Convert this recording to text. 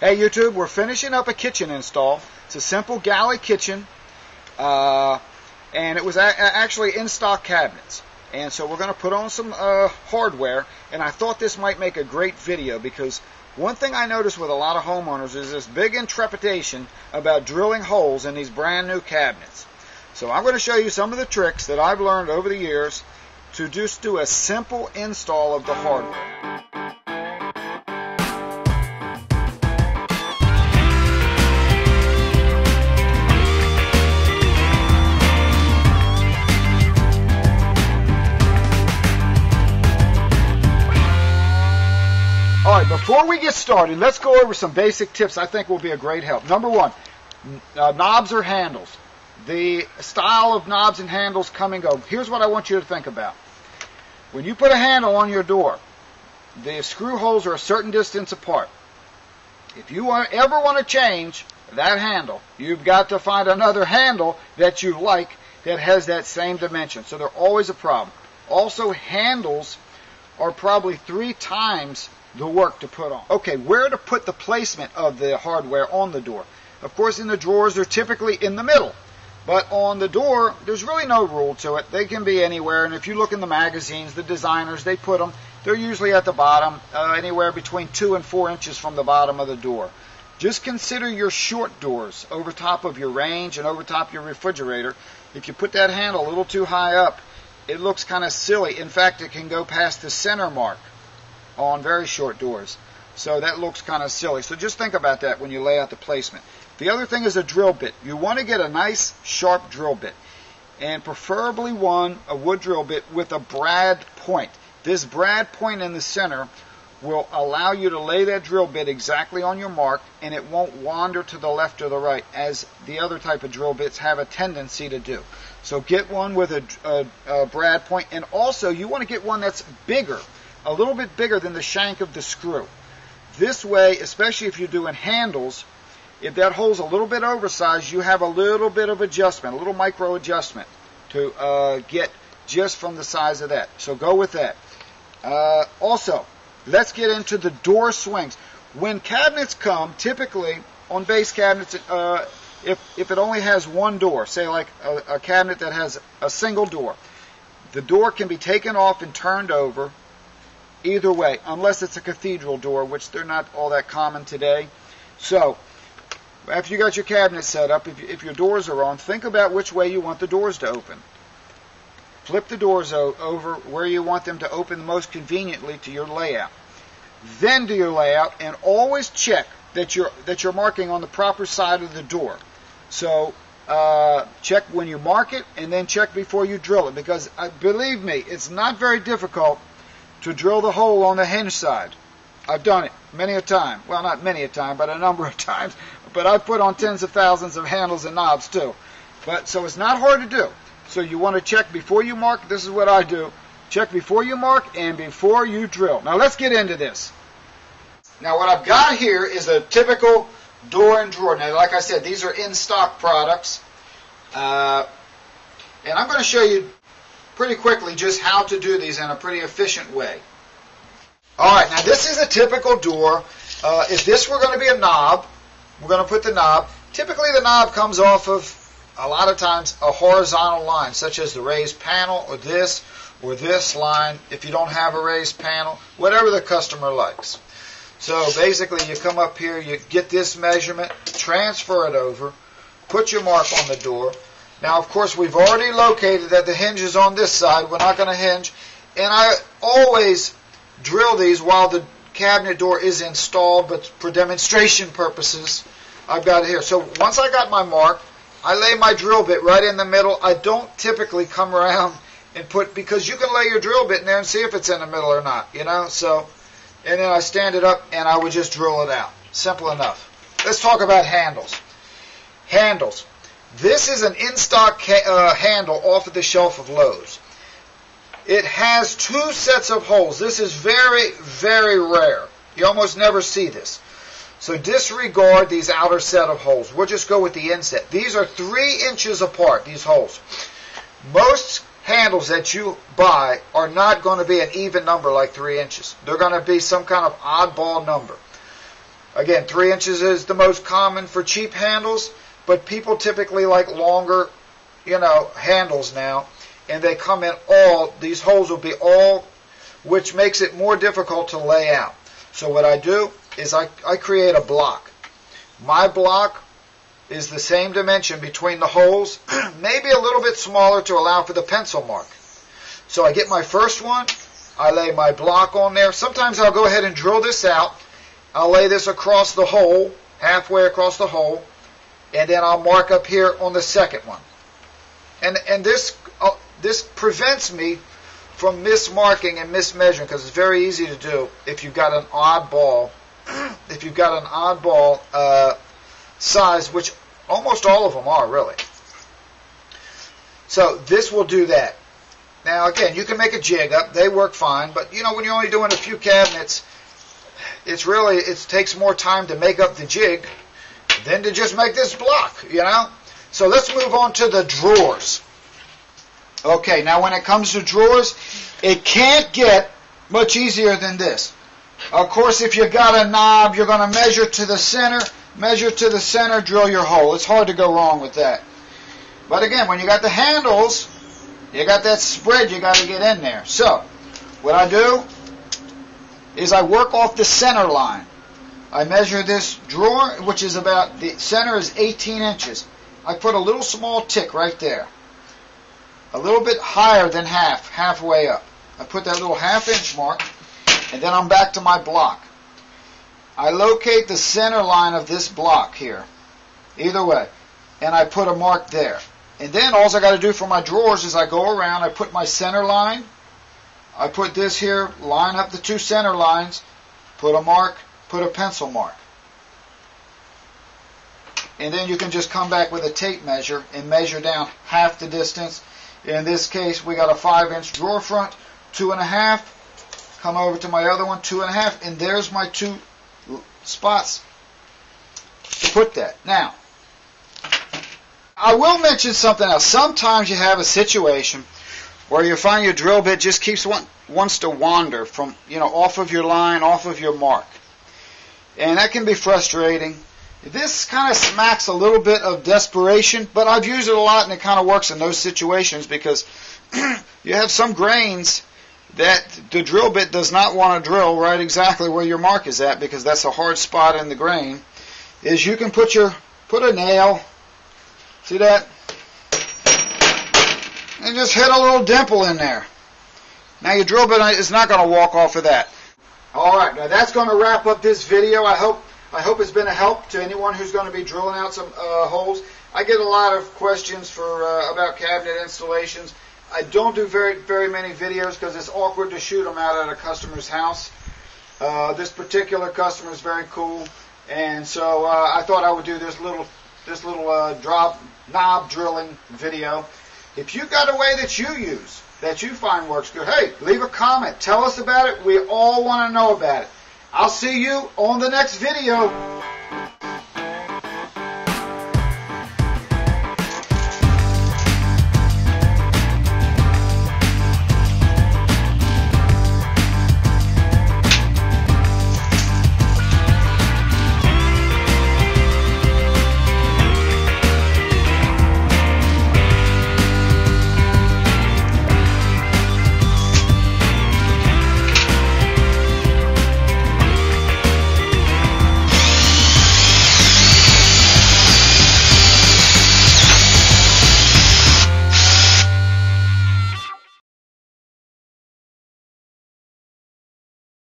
Hey YouTube, we're finishing up a kitchen install. It's a simple galley kitchen, and it was actually in stock cabinets. And so we're going to put on some hardware, and I thought this might make a great video because one thing I noticed with a lot of homeowners is this big intrepidation about drilling holes in these brand new cabinets. So I'm going to show you some of the tricks that I've learned over the years to just do a simple install of the hardware. All right, before we get started, let's go over some basic tips I think will be a great help. Number one, knobs or handles. The style of knobs and handles come and go. Here's what I want you to think about. When you put a handle on your door, the screw holes are a certain distance apart. If you ever want to change that handle, you've got to find another handle that you like that has that same dimension. So they're always a problem. Also, handles are probably 3 times the work to put on. Okay, where to put the placement of the hardware on the door? Of course, in the drawers, they're typically in the middle. But on the door, there's really no rule to it. They can be anywhere. And if you look in the magazines, the designers, they put them, they're usually at the bottom, anywhere between 2 and 4 inches from the bottom of the door. Just consider your short doors over top of your range and over top your refrigerator. If you put that handle a little too high up, it looks kind of silly. In fact, it can go past the center mark on very short doors. So that looks kind of silly. So just think about that when you lay out the placement. The other thing is a drill bit. You want to get a nice sharp drill bit, and preferably a wood drill bit with a brad point. This brad point in the center will allow you to lay that drill bit exactly on your mark, and it won't wander to the left or the right as the other type of drill bits have a tendency to do. So get one with a brad point, and also you want to get one that's bigger, a little bit bigger than the shank of the screw. This way, especially if you're doing handles, if that hole's a little bit oversized, you have a little bit of adjustment, a little micro adjustment to get just from the size of that. So go with that. Also, let's get into the door swings. When cabinets come, typically on base cabinets, if it only has one door, say like a cabinet that has a single door, the door can be taken off and turned over either way, unless it's a cathedral door, which they're not all that common today. So, after you got your cabinet set up, if your doors are on, think about which way you want the doors to open. Flip the doors over where you want them to open the most conveniently to your layout. Then do your layout, and always check that you're marking on the proper side of the door. So, check when you mark it, and then check before you drill it, because believe me, it's not very difficult to drill the hole on the hinge side. I've done it many a time. Well, not many a time, but a number of times. But I've put on tens of thousands of handles and knobs too. So it's not hard to do. So you want to check before you mark. This is what I do. Check before you mark and before you drill. Now let's get into this. Now what I've got here is a typical door and drawer. Now like I said, these are in stock products. And I'm going to show you pretty quickly just how to do these in a pretty efficient way. Alright, now this is a typical door. If this were going to be a knob, we're going to put the knob. Typically the knob comes off of, a lot of times, a horizontal line, such as the raised panel or this line, if you don't have a raised panel, whatever the customer likes. So basically you come up here, you get this measurement, transfer it over, put your mark on the door. Now, of course, we've already located that the hinge is on this side. We're not going to hinge. And I always drill these while the cabinet door is installed, but for demonstration purposes, I've got it here. So once I got my mark, I lay my drill bit right in the middle. I don't typically come around and because you can lay your drill bit in there and see if it's in the middle or not, you know. So, and then I stand it up and I would just drill it out. Simple enough. Let's talk about handles. Handles. This is an in-stock handle off of the shelf of Lowe's. It has 2 sets of holes. This is very, very rare. You almost never see this. So disregard these outer set of holes. We'll just go with the inset. These are 3 inches apart, these holes. Most handles that you buy are not going to be an even number like 3 inches. They're going to be some kind of oddball number. Again, 3 inches is the most common for cheap handles, but people typically like longer, handles now, and they come in all, these holes will be all, which makes it more difficult to lay out. So what I do is I create a block. My block is the same dimension between the holes, maybe a little bit smaller to allow for the pencil mark. So I get my first one, I lay my block on there. Sometimes I'll go ahead and drill this out. I'll lay this across the hole, halfway across the hole, and then I'll mark up here on the second one. And this prevents me from mismarking and mismeasuring, because it's very easy to do if you've got an oddball. If you've got an oddball size, which almost all of them are really. So this will do that. Now again, you can make a jig up; they work fine. But when you're only doing a few cabinets, it takes more time to make up the jig than to just make this block. So let's move on to the drawers. Okay, now when it comes to drawers, it can't get much easier than this. Of course, if you've got a knob, you're going to measure to the center, drill your hole. It's hard to go wrong with that. But again, when you got the handles, you got that spread you got to get in there. So, what I do is I work off the center line. I measure this drawer, which is about, the center is 18 inches. I put a little small tick right there. A little bit higher than halfway up. I put that little half-inch mark, and then I'm back to my block. I locate the center line of this block here, either way, and I put a mark there. And then all I got to do for my drawers is I go around, I put my center line, I put this here, line up the 2 center lines, put a mark, put a pencil mark. And then you can just come back with a tape measure and measure down half the distance. In this case, we got a 5-inch drawer front, 2.5. Come over to my other one, 2.5, and there's my 2 spots to put that. Now, I will mention something else. Sometimes you have a situation where you find your drill bit just wants to wander from, off of your line, off of your mark. And that can be frustrating. This kind of smacks a little bit of desperation, but I've used it a lot, and it kind of works in those situations because you have some grains that the drill bit does not want to drill right exactly where your mark is at, because that's a hard spot in the grain. Is you can put a nail, see that, and just hit a little dimple in there. Now your drill bit is not going to walk off of that. All right, now that's going to wrap up this video. I hope it's been a help to anyone who's going to be drilling out some holes. I get a lot of questions about cabinet installations. I don't do very many videos because it's awkward to shoot them out at a customer's house. This particular customer is very cool, and so I thought I would do this little knob drilling video. If you got a way that you use that you find works good, hey, leave a comment. Tell us about it. We all want to know about it. I'll see you on the next video.